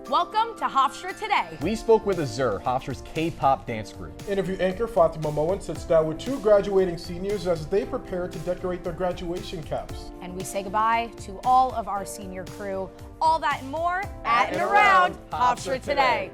Welcome to Hofstra Today. We spoke with Azur, Hofstra's K-pop dance group. Interview anchor Fatima Moen sits down with two graduating seniors as they prepare to decorate their graduation caps. And we say goodbye to all of our senior crew. All that and more at and around Hofstra Today.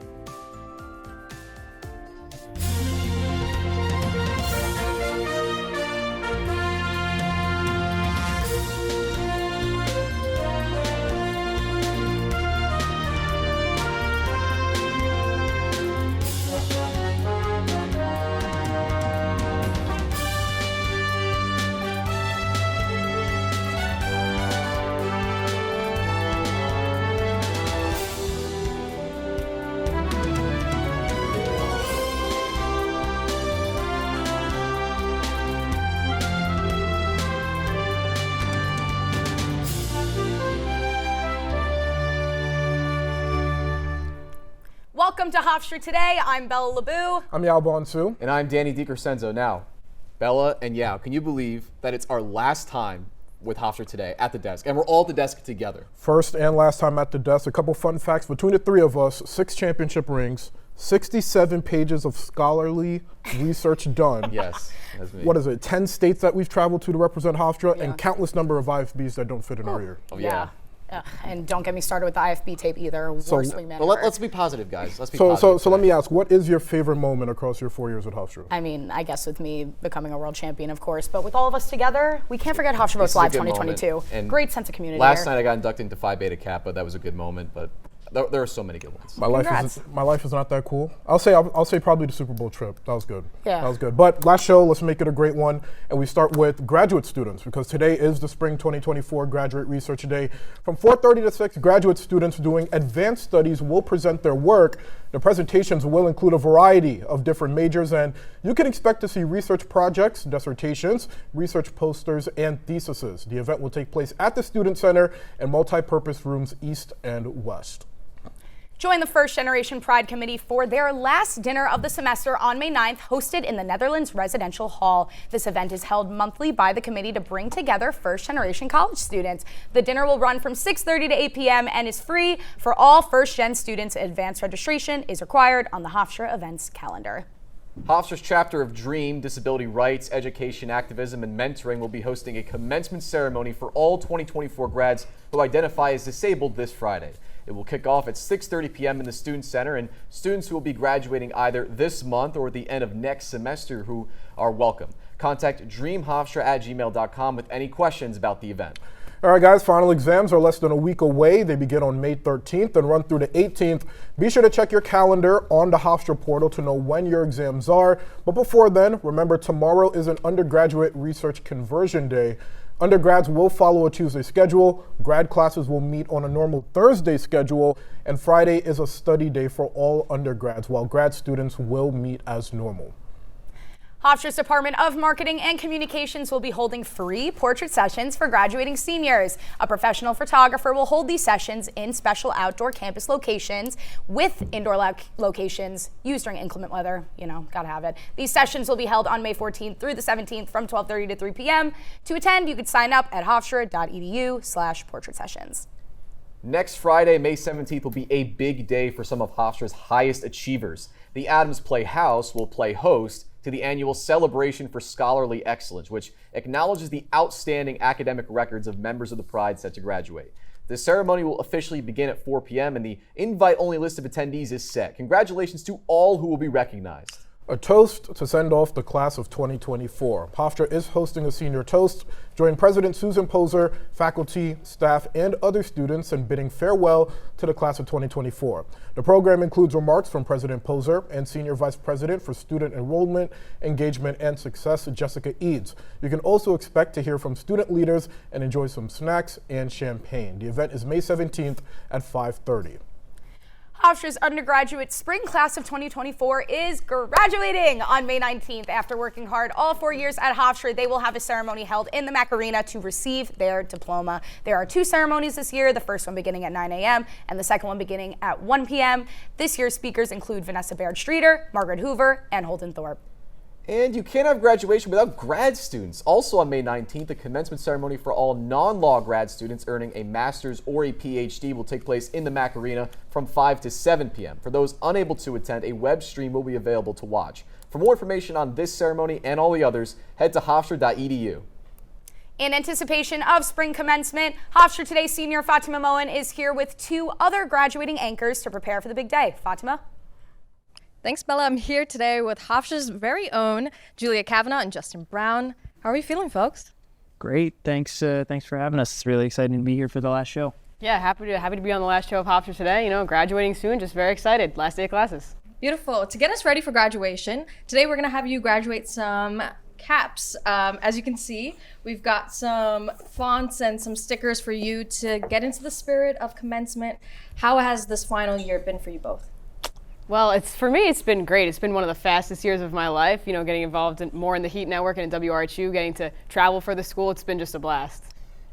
Welcome to Hofstra Today. I'm Bella LeBou. I'm Yao Bonsu. And I'm Danny DiCrescenzo. Now, Bella and Yao, can you believe that it's our last time with Hofstra Today at the desk? And we're all at the desk together. First and last time at the desk. A couple fun facts between the three of us: 6 championship rings, 67 pages of scholarly research done. Yes, that's me. What is it? 10 states that we've traveled to represent Hofstra, and countless number of IFBs that don't fit in our ear. Oh, yeah. And don't get me started with the IFB tape either. Worst wingman ever. Let's be positive, guys. Let's be So positive. let me ask, what is your favorite moment across your 4 years at Hofstra? I mean, I guess with me becoming a world champion, of course, but with all of us together, we can't forget Hofstra This Votes is a Live good 2022. moment. And great sense of community Last here. night I got inducted into Phi Beta Kappa. That was a good moment, but there are so many good ones. My life is not that cool. I'll say probably the Super Bowl trip. That was good. Yeah. That was good. But last show, let's make it a great one. And we start with graduate students, because today is the Spring 2024 Graduate Research Day. From 4:30 to 6, graduate students doing advanced studies will present their work. The presentations will include a variety of different majors, and you can expect to see research projects, dissertations, research posters, and theses. The event will take place at the Student Center and multi-purpose rooms east and west. Join the First Generation Pride Committee for their last dinner of the semester on May 9th, hosted in the Netherlands Residential Hall. This event is held monthly by the committee to bring together First Generation college students. The dinner will run from 6:30 to 8 p.m. and is free for all First Gen students. Advanced registration is required on the Hofstra events calendar. Hofstra's chapter of DREAM, Disability Rights, Education, Activism, and Mentoring will be hosting a commencement ceremony for all 2024 grads who identify as disabled this Friday. It will kick off at 6:30 p.m. in the Student Center, and students who will be graduating either this month or at the end of next semester who are welcome. Contact dreamhofstra@gmail.com with any questions about the event. All right, guys, final exams are less than a week away. They begin on May 13th and run through the 18th. Be sure to check your calendar on the Hofstra portal to know when your exams are. But before then, remember tomorrow is an undergraduate research conversion day. Undergrads will follow a Tuesday schedule, grad classes will meet on a normal Thursday schedule, and Friday is a study day for all undergrads, while grad students will meet as normal. Hofstra's Department of Marketing and Communications will be holding free portrait sessions for graduating seniors. A professional photographer will hold these sessions in special outdoor campus locations with indoor locations used during inclement weather. You know, gotta have it. These sessions will be held on May 14th through the 17th from 12:30 to 3 p.m. To attend, you could sign up at hofstra.edu/portrait sessions. Next Friday, May 17th, will be a big day for some of Hofstra's highest achievers. The Adams Playhouse will play host to the annual Celebration for Scholarly Excellence, which acknowledges the outstanding academic records of members of the Pride set to graduate. The ceremony will officially begin at 4 p.m. and the invite-only list of attendees is set. Congratulations to all who will be recognized. A toast to send off the class of 2024. Hofstra is hosting a senior toast. Join President Susan Poser, faculty, staff, and other students in bidding farewell to the class of 2024. The program includes remarks from President Poser and Senior Vice President for Student Enrollment, Engagement, and Success, Jessica Eads. You can also expect to hear from student leaders and enjoy some snacks and champagne. The event is May 17th at 5:30. Hofstra's undergraduate spring class of 2024 is graduating on May 19th. After working hard all 4 years at Hofstra, they will have a ceremony held in the Mac Arena to receive their diploma. There are 2 ceremonies this year, the first one beginning at 9 a.m. and the second one beginning at 1 p.m. This year's speakers include Vanessa Baird Streeter, Margaret Hoover, and Holden Thorpe. And you can't have graduation without grad students. Also on May 19th, the commencement ceremony for all non-law grad students earning a master's or a PhD will take place in the Mac Arena from 5 to 7 p.m. For those unable to attend, a web stream will be available to watch. For more information on this ceremony and all the others, head to hofstra.edu. In anticipation of spring commencement, Hofstra Today senior Fatima Moen is here with two other graduating anchors to prepare for the big day. Fatima? Thanks, Bella. I'm here today with Hofstra's very own Julia Kavanaugh and Justin Brown. How are you feeling, folks? Great. Thanks for having us. It's really exciting to be here for the last show. Yeah, happy to be on the last show of Hofstra Today. You know, graduating soon, just very excited. Last day of classes. Beautiful. To get us ready for graduation, today we're going to have you graduate some caps. As you can see, we've got some fonts and some stickers for you to get into the spirit of commencement. How has this final year been for you both? Well, for me, it's been great. It's been one of the fastest years of my life, you know, getting involved more in the Heat Network and in WRHU, getting to travel for the school. It's been just a blast.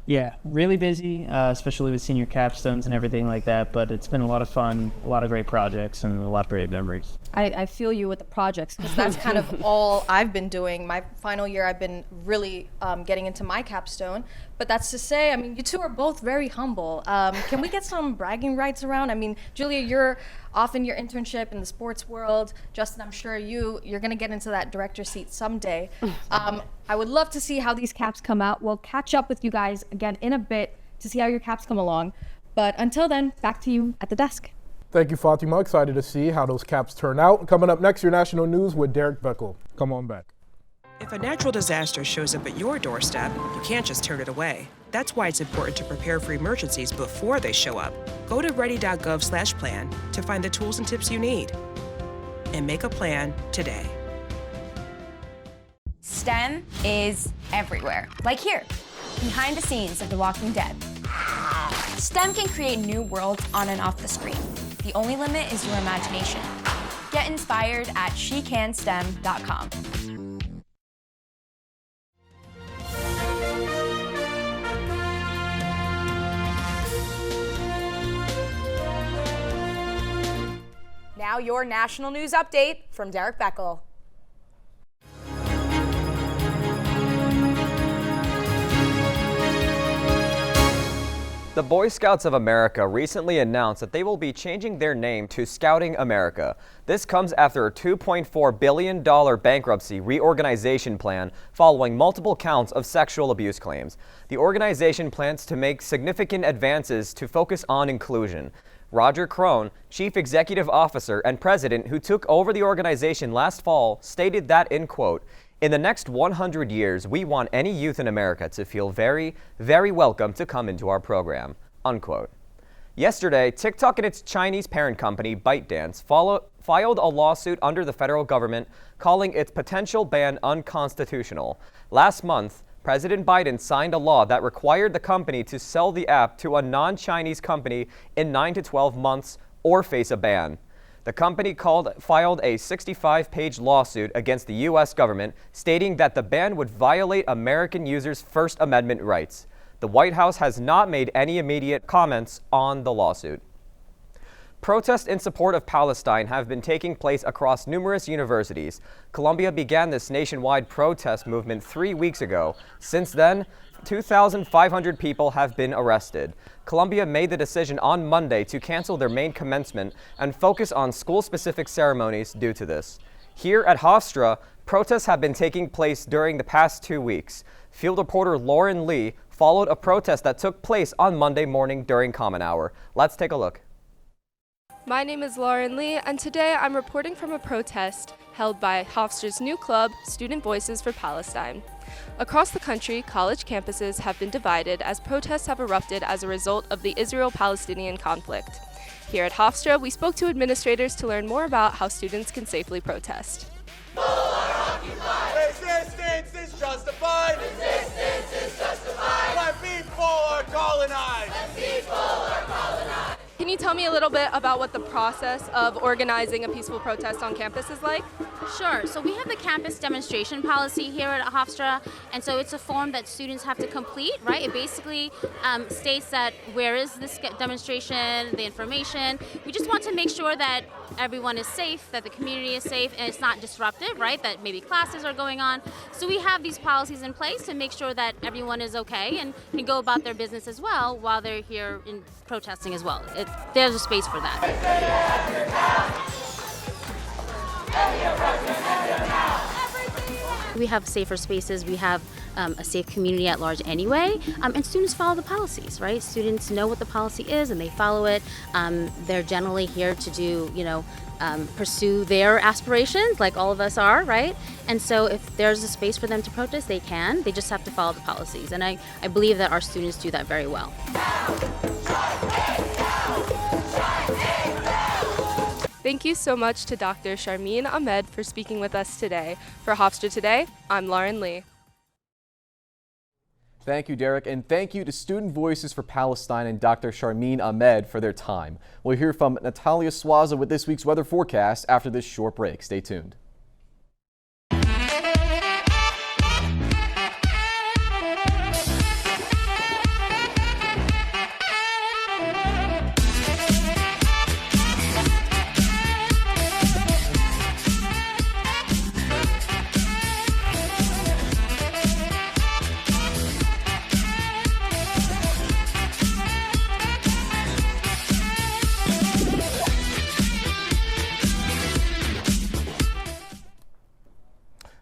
Yeah, really busy, especially with senior capstones and everything like that, but it's been a lot of fun, a lot of great projects, and a lot of great memories. I feel you with the projects, because that's kind of all I've been doing. My final year, I've been really getting into my capstone. But that's to say, I mean, you two are both very humble. Can we get some bragging rights around? I mean, Julia, you're off in your internship in the sports world. Justin, I'm sure you're going to get into that director seat someday. I would love to see how these caps come out. We'll catch up with you guys again in a bit to see how your caps come along. But until then, back to you at the desk. Thank you, Fatima. Excited to see how those caps turn out. Coming up next, your national news with Derek Beckel. Come on back. If a natural disaster shows up at your doorstep, you can't just turn it away. That's why it's important to prepare for emergencies before they show up. Go to ready.gov/plan to find the tools and tips you need. And make a plan today. STEM is everywhere, like here, behind the scenes of The Walking Dead. STEM can create new worlds on and off the screen. The only limit is your imagination. Get inspired at shecanstem.com. Now your national news update from Derek Beckel. The Boy Scouts of America recently announced that they will be changing their name to Scouting America. This comes after a $2.4 billion bankruptcy reorganization plan following multiple counts of sexual abuse claims. The organization plans to make significant advances to focus on inclusion. Roger Crone, Chief Executive Officer and President who took over the organization last fall, stated that, in quote, "In the next 100 years, we want any youth in America to feel very, very welcome to come into our program," unquote. Yesterday, TikTok and its Chinese parent company, ByteDance, filed a lawsuit under the federal government calling its potential ban unconstitutional. Last month, President Biden signed a law that required the company to sell the app to a non-Chinese company in 9 to 12 months or face a ban. The company filed a 65-page lawsuit against the U.S. government, stating that the ban would violate American users' First Amendment rights. The White House has not made any immediate comments on the lawsuit. Protests in support of Palestine have been taking place across numerous universities. Columbia began this nationwide protest movement 3 weeks ago. Since then, 2,500 people have been arrested. Columbia made the decision on Monday to cancel their main commencement and focus on school-specific ceremonies due to this. Here at Hofstra, protests have been taking place during the past 2 weeks. Field reporter Lauren Lee followed a protest that took place on Monday morning during Common Hour. Let's take a look. My name is Lauren Lee, and today I'm reporting from a protest held by Hofstra's new club, Student Voices for Palestine. Across the country, college campuses have been divided as protests have erupted as a result of the Israel-Palestinian conflict. Here at Hofstra, we spoke to administrators to learn more about how students can safely protest. Resistance is justified! Resistance is justified! When people are colonized! When people are colonized! Can you tell me a little bit about what the process of organizing a peaceful protest on campus is like? Sure. So we have the campus demonstration policy here at Hofstra, and so it's a form that students have to complete, right? It basically states that where is this demonstration, the information. We just want to make sure that everyone is safe, that the community is safe, and it's not disruptive, right? That maybe classes are going on. So we have these policies in place to make sure that everyone is okay and can go about their business as well while they're here in protesting as well. There's a space for that. We have safer spaces, we have a safe community at large anyway, and students follow the policies, right? Students know what the policy is and they follow it. They're generally here to do, pursue their aspirations like all of us are, right? And so if there's a space for them to protest, they can. They just have to follow the policies. And I believe that our students do that very well. Thank you so much to Dr. Sharmeen Ahmed for speaking with us today. For Hofstra Today, I'm Lauren Lee. Thank you, Derek, and thank you to Student Voices for Palestine and Dr. Sharmeen Ahmed for their time. We'll hear from Natalia Swaza with this week's weather forecast after this short break. Stay tuned.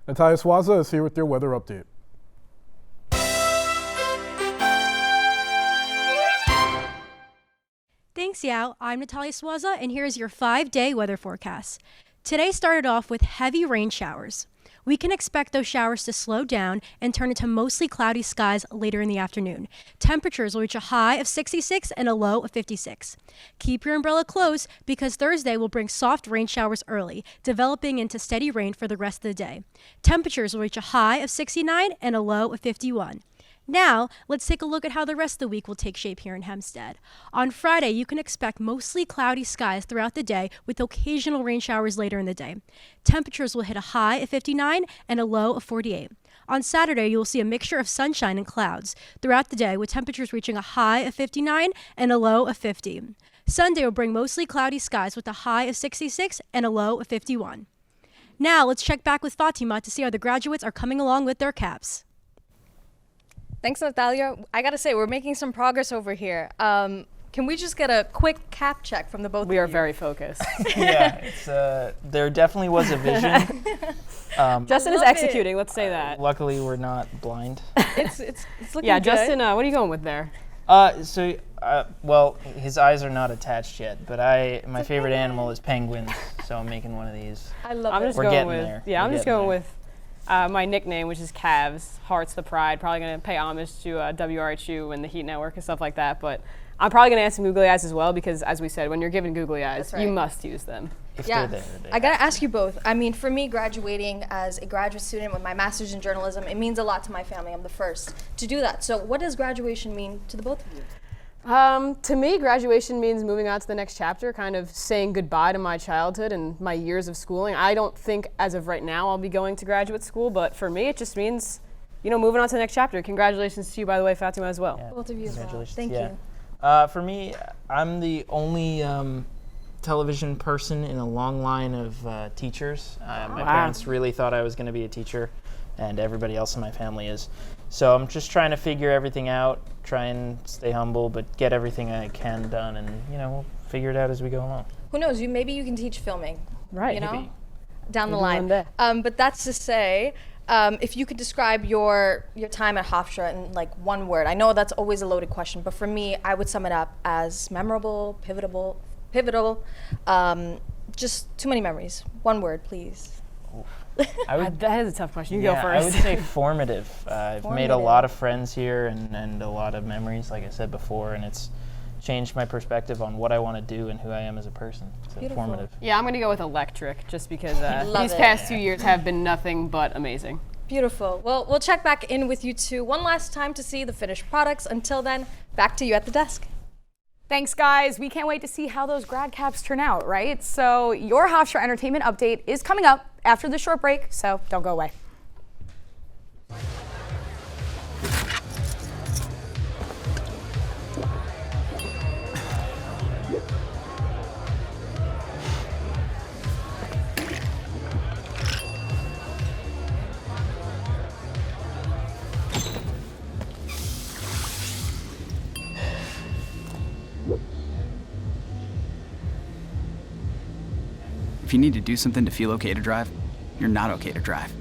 Natalia Swaza is here with your weather update. Thanks, Yao. I'm Natalia Swaza, and here's your 5-day weather forecast. Today started off with heavy rain showers. We can expect those showers to slow down and turn into mostly cloudy skies later in the afternoon. Temperatures will reach a high of 66 and a low of 56. Keep your umbrella close because Thursday will bring soft rain showers early, developing into steady rain for the rest of the day. Temperatures will reach a high of 69 and a low of 51. Now, let's take a look at how the rest of the week will take shape here in Hempstead. On Friday, you can expect mostly cloudy skies throughout the day with occasional rain showers later in the day. Temperatures will hit a high of 59 and a low of 48. On Saturday, you will see a mixture of sunshine and clouds throughout the day with temperatures reaching a high of 59 and a low of 50. Sunday will bring mostly cloudy skies with a high of 66 and a low of 51. Now, let's check back with Fatima to see how the graduates are coming along with their caps. Thanks, Natalia. I gotta say, we're making some progress over here. Can we just get a quick cap check from the both of you? We are very focused. Yeah, it's there definitely was a vision. Justin is executing, let's say that. Luckily, we're not blind. It's looking Yeah, good. Justin, what are you going with there? Well, his eyes are not attached yet, but my favorite animal is penguins, so I'm making one of these. I love I'm it. just We're going getting with, there. Yeah, We're I'm just getting going there. with my nickname, which is Cavs, Hearts the Pride. Probably going to pay homage to WRHU and the Heat Network and stuff like that. But I'm probably going to add some googly eyes as well because, as we said, when you're given googly eyes, right. you must use them. If Yeah, they're there, I gotta ask you both. I mean, for me, graduating as a graduate student with my master's in journalism, it means a lot to my family. I'm the first to do that. So what does graduation mean to the both of you? To me, graduation means moving on to the next chapter, kind of saying goodbye to my childhood and my years of schooling. I don't think, as of right now, I'll be going to graduate school, but for me, it just means, moving on to the next chapter. Congratulations to you, by the way, Fatima, as well. Both of you as well. Congratulations. Thank Yeah. you. For me, I'm the only television person in a long line of teachers. My parents really thought I was going to be a teacher, and everybody else in my family is. So I'm just trying to figure everything out, try and stay humble, but get everything I can done, and we'll figure it out as we go along. Who knows? Maybe you can teach filming. Right. Maybe. Down the Maybe one line. day. But that's to say, if you could describe your time at Hofstra in like one word. I know that's always a loaded question, but for me, I would sum it up as memorable, pivotal. Just too many memories. One word, please. That is a tough question. You go first. I would say formative. I've made a lot of friends here and a lot of memories, like I said before, and it's changed my perspective on what I want to do and who I am as a person. So Beautiful. formative. Yeah, I'm going to go with electric, just because Love these it. past 2 years have been nothing but amazing. Beautiful. Well, we'll check back in with you two one last time to see the finished products. Until then, back to you at the desk. Thanks, guys. We can't wait to see how those grad caps turn out, right? So your Hofstra Entertainment update is coming up after the short break, so don't go away. If you need to do something to feel okay to drive, you're not okay to drive.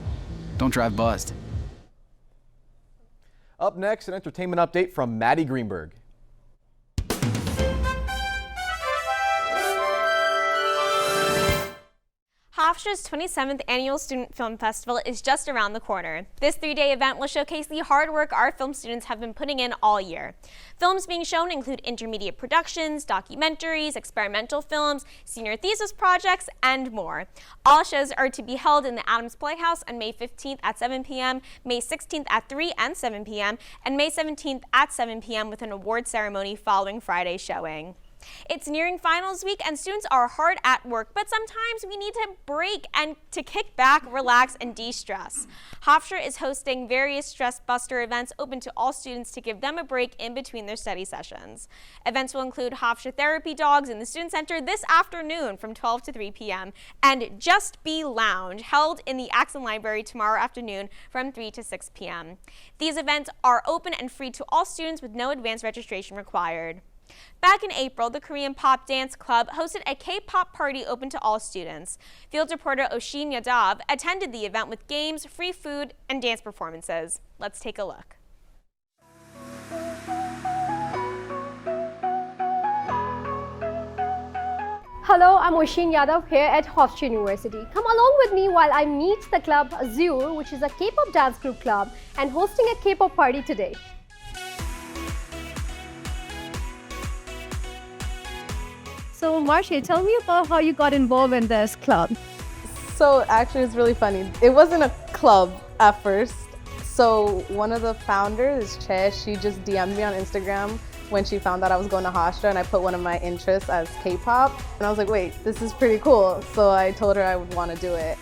Don't drive buzzed. Up next, an entertainment update from Maddie Greenberg. Hofstra's 27th Annual Student Film Festival is just around the corner. This 3-day event will showcase the hard work our film students have been putting in all year. Films being shown include intermediate productions, documentaries, experimental films, senior thesis projects, and more. All shows are to be held in the Adams Playhouse on May 15th at 7 p.m., May 16th at 3 and 7 p.m., and May 17th at 7 p.m. with an award ceremony following Friday's showing. It's nearing finals week and students are hard at work, but sometimes we need to break and to kick back, relax, and de-stress. Hofstra is hosting various stress buster events open to all students to give them a break in between their study sessions. Events will include Hofstra Therapy Dogs in the Student Center this afternoon from 12 to 3 p.m. and Just Be Lounge held in the Axon Library tomorrow afternoon from 3 to 6 p.m. These events are open and free to all students with no advance registration required. Back in April, the Korean Pop Dance Club hosted a K-pop party open to all students. Field reporter Oshin Yadav attended the event with games, free food, and dance performances. Let's take a look. Hello, I'm Oshin Yadav here at Hofstra University. Come along with me while I meet the club Azure, which is a K-pop dance group club, and hosting a K-pop party today. So Marcia, tell me about how you got involved in this club. So actually it's really funny. It wasn't a club at first. So one of the founders, Che, she just DM'd me on Instagram when she found out I was going to Hofstra, and I put one of my interests as K-pop. And I was like, wait, this is pretty cool. So I told her I would want to do it.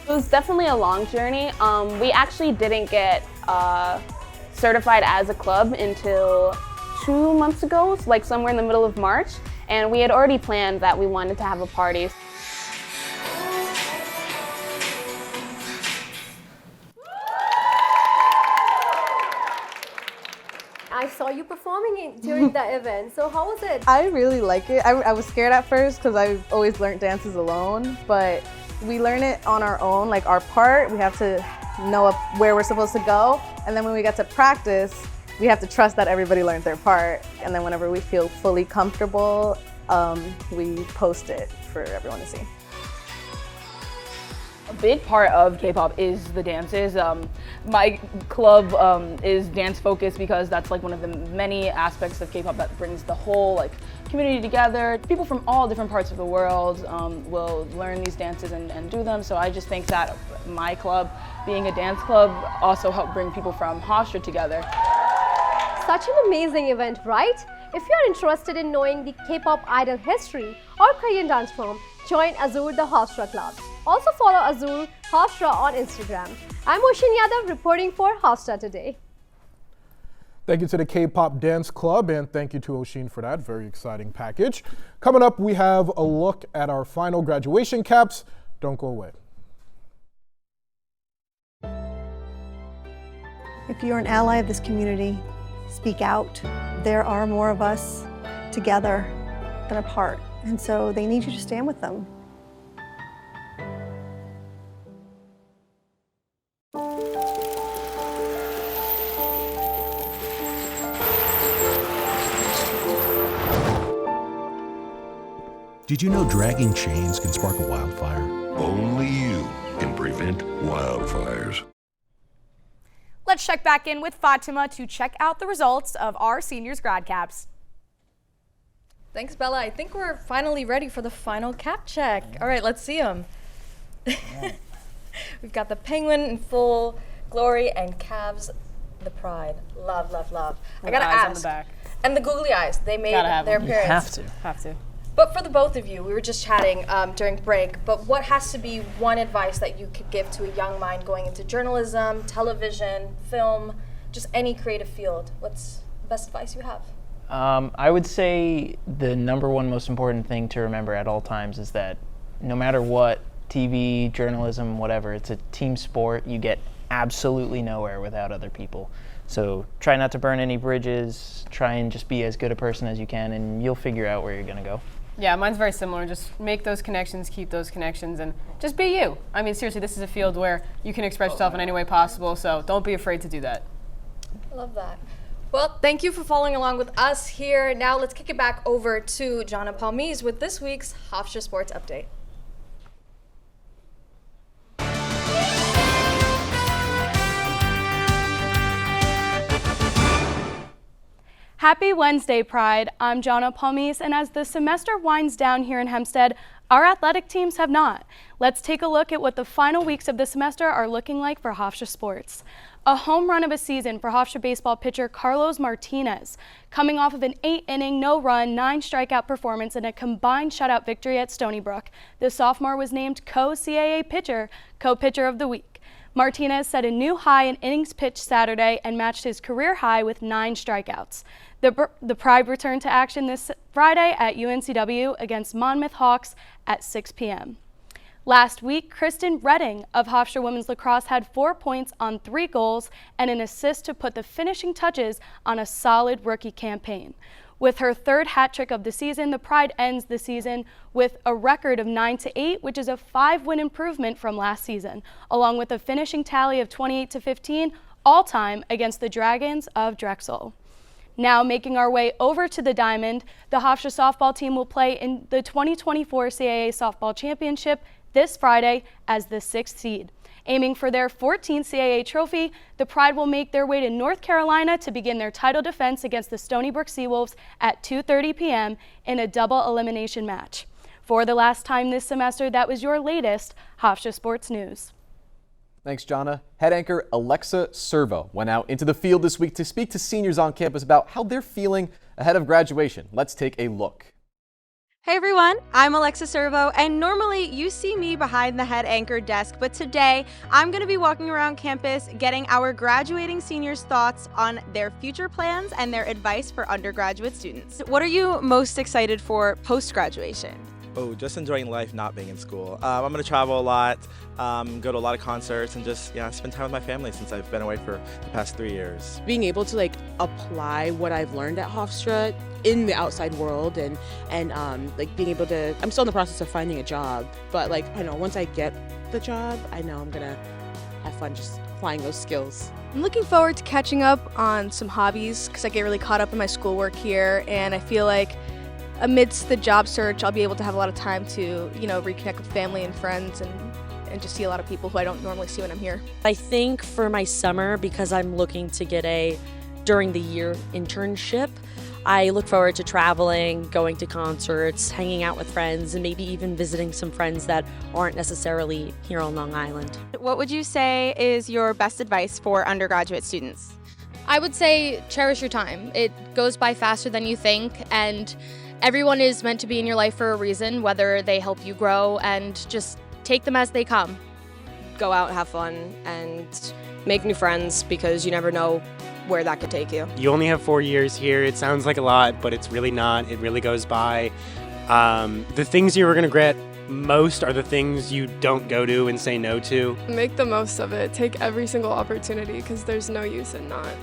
It was definitely a long journey. We actually didn't get certified as a club until 2 months ago, like somewhere in the middle of March. And we had already planned that we wanted to have a party. I saw you performing during the event. So how was it? I really like it. I was scared at first because I've always learned dances alone, but we learn it on our own, like our part. We have to know where we're supposed to go. And then when we get to practice, we have to trust that everybody learned their part. And then whenever we feel fully comfortable, we post it for everyone to see. A big part of K-pop is the dances. My club is dance focused because that's like one of the many aspects of K-pop that brings the whole community together. People from all different parts of the world will learn these dances and do them. So I just think that my club, being a dance club, also helped bring people from Hofstra together. Such an amazing event, right? If you're interested in knowing the K-pop idol history or Korean dance form, join Azure the Hofstra Club. Also follow Azure Hofstra on Instagram. I'm Oshin Yadav reporting for Hofstra Today. Thank you to the K-pop Dance Club, and thank you to Oshin for that very exciting package. Coming up, we have a look at our final graduation caps. Don't go away. If you're an ally of this community, speak out. There are more of us together than apart, and so they need you to stand with them. Did you know dragging chains can spark a wildfire? Only you can prevent wildfires. Let's check back in with Fatima to check out the results of our seniors grad caps. Thanks, Bella. I think we're finally ready for the final cap check. All right, let's see them. We've got the penguin in full glory and Cavs the pride. Love, love, love. I gotta ask, And the googly eyes, they made Gotta have their them. appearance. Have to. But for the both of you, we were just chatting during break, but what has to be one advice that you could give to a young mind going into journalism, television, film, just any creative field? What's the best advice you have? I would say the number one most important thing to remember at all times is that no matter what, TV, journalism, whatever, it's a team sport. You get absolutely nowhere without other people. So try not to burn any bridges, try and just be as good a person as you can, and you'll figure out where you're going to go. Yeah, mine's very similar. Just make those connections, keep those connections, and just be you. I mean, seriously, this is a field where you can express yourself in any way possible, so don't be afraid to do that. I love that. Well, thank you for following along with us here. Now let's kick it back over to Jonna Palmise with this week's Hofstra Sports Update. Happy Wednesday, Pride. I'm Jonna Palmise, and as the semester winds down here in Hempstead, our athletic teams have not. Let's take a look at what the final weeks of the semester are looking like for Hofstra sports. A home run of a season for Hofstra baseball pitcher Carlos Martinez, coming off of an 8-inning, no-run, 9-strikeout performance in a combined shutout victory at Stony Brook. The sophomore was named co-CAA pitcher, co-pitcher of the week. Martinez set a new high in innings pitched Saturday and matched his career high with 9 strikeouts. The Pride returned to action this Friday at UNCW against Monmouth Hawks at 6 p.m. Last week, Kristen Redding of Hofstra Women's Lacrosse had 4 points on 3 goals and an assist to put the finishing touches on a solid rookie campaign. With her 3rd hat trick of the season, the Pride ends the season with a record of 9-8, which is a 5-win improvement from last season, along with a finishing tally of 28-15 all-time against the Dragons of Drexel. Now making our way over to the Diamond, the Hofstra softball team will play in the 2024 CAA Softball Championship this Friday as the 6th seed. Aiming for their 14th CAA trophy, the Pride will make their way to North Carolina to begin their title defense against the Stony Brook Seawolves at 2:30 p.m. in a double elimination match. For the last time this semester, that was your latest Hofstra Sports News. Thanks, Jonna. Head anchor Alexa Servo went out into the field this week to speak to seniors on campus about how they're feeling ahead of graduation. Let's take a look. Hey everyone, I'm Alexa Servo, and normally you see me behind the head anchor desk, but today I'm going to be walking around campus getting our graduating seniors' thoughts on their future plans and their advice for undergraduate students. What are you most excited for post-graduation? Oh, just enjoying life, not being in school. I'm going to travel a lot, go to a lot of concerts, and just spend time with my family since I've been away for the past 3 years. Being able to apply what I've learned at Hofstra in the outside world and being able to, I'm still in the process of finding a job, but I know once I get the job, I know I'm going to have fun just applying those skills. I'm looking forward to catching up on some hobbies because I get really caught up in my schoolwork here, and I feel like amidst the job search, I'll be able to have a lot of time to, reconnect with family and friends and just see a lot of people who I don't normally see when I'm here. I think for my summer, because I'm looking to get a during the year internship, I look forward to traveling, going to concerts, hanging out with friends, and maybe even visiting some friends that aren't necessarily here on Long Island. What would you say is your best advice for undergraduate students? I would say cherish your time. It goes by faster than you think, and everyone is meant to be in your life for a reason, whether they help you grow, and just take them as they come. Go out, have fun, and make new friends because you never know where that could take you. You only have 4 years here. It sounds like a lot, but it's really not. It really goes by. The things you are going to regret most are the things you don't go to and say no to. Make the most of it. Take every single opportunity because there's no use in not.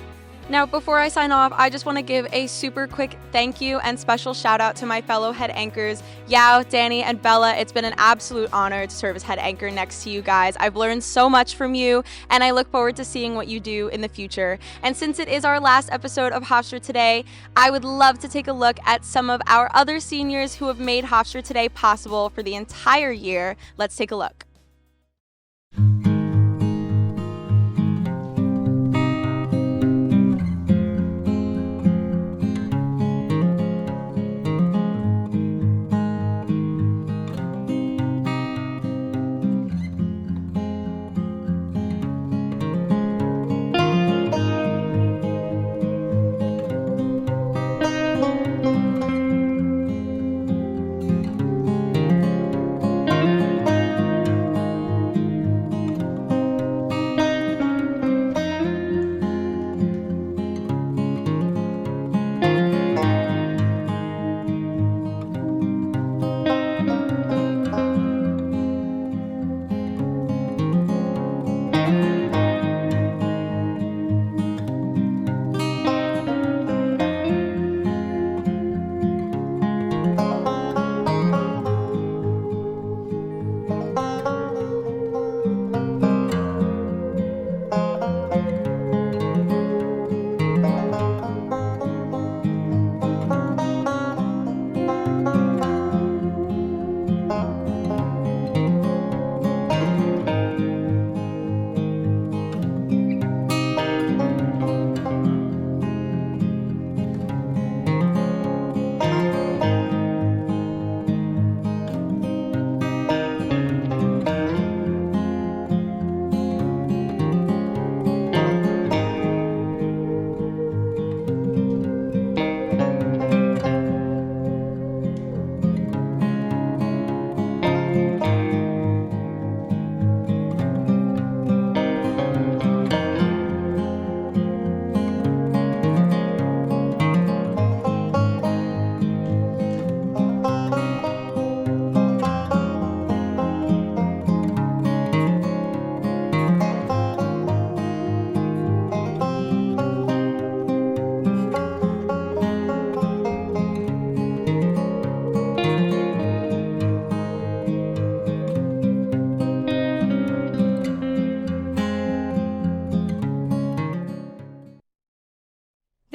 Now, before I sign off, I just want to give a super quick thank you and special shout out to my fellow head anchors, Yao, Danny, and Bella. It's been an absolute honor to serve as head anchor next to you guys. I've learned so much from you, and I look forward to seeing what you do in the future. And since it is our last episode of Hofstra Today, I would love to take a look at some of our other seniors who have made Hofstra Today possible for the entire year. Let's take a look.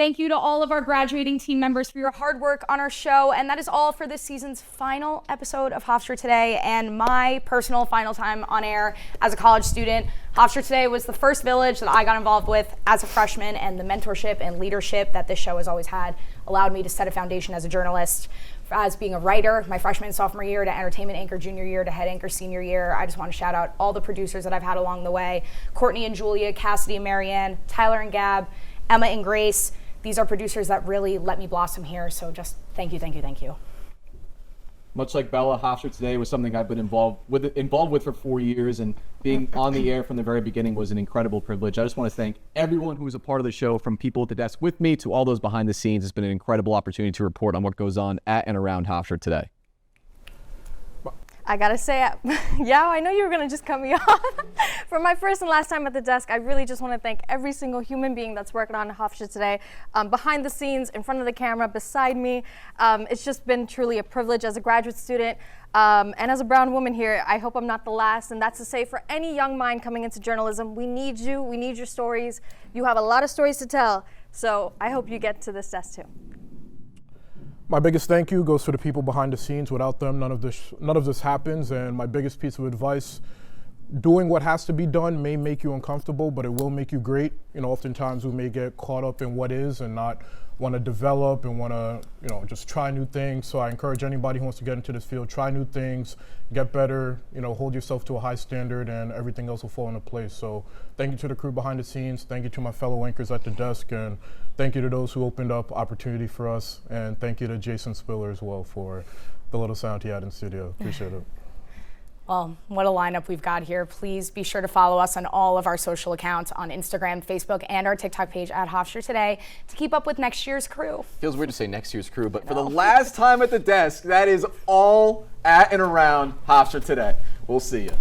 Thank you to all of our graduating team members for your hard work on our show. And that is all for this season's final episode of Hofstra Today and my personal final time on air as a college student. Hofstra Today was the first village that I got involved with as a freshman, and the mentorship and leadership that this show has always had allowed me to set a foundation as a journalist, as being a writer, my freshman and sophomore year, to entertainment anchor junior year, to head anchor senior year. I just want to shout out all the producers that I've had along the way: Courtney and Julia, Cassidy and Marianne, Tyler and Gab, Emma and Grace. These are producers that really let me blossom here, so just thank you, thank you, thank you. Much like Bella, Hofstra Today was something I've been involved with for 4 years, and being on the air from the very beginning was an incredible privilege. I just want to thank everyone who was a part of the show, from people at the desk with me to all those behind the scenes. It's been an incredible opportunity to report on what goes on at and around Hofstra Today. I gotta say, Yao, I know you were gonna just cut me off. For my first and last time at the desk, I really just want to thank every single human being that's working on Hofstra Today, behind the scenes, in front of the camera, beside me. It's just been truly a privilege as a graduate student, and as a brown woman here. I hope I'm not the last, and that's to say, for any young mind coming into journalism, we need you, we need your stories. You have a lot of stories to tell, so I hope you get to this desk too. My biggest thank you goes to the people behind the scenes. Without them, none of this happens. And my biggest piece of advice: doing what has to be done may make you uncomfortable, but it will make you great. You know, oftentimes we may get caught up in what is and not want to develop and want to, just try new things. So I encourage anybody who wants to get into this field: try new things, get better, hold yourself to a high standard, and everything else will fall into place. So thank you to the crew behind the scenes. Thank you to my fellow anchors at the desk, and thank you to those who opened up opportunity for us. And thank you to Jason Spiller as well for the little sound he had in studio. Appreciate it. Well, what a lineup we've got here. Please be sure to follow us on all of our social accounts on Instagram, Facebook, and our TikTok page at Hofstra Today to keep up with next year's crew. Feels weird to say next year's crew, but for the last time at the desk, that is all at and around Hofstra Today. We'll see you.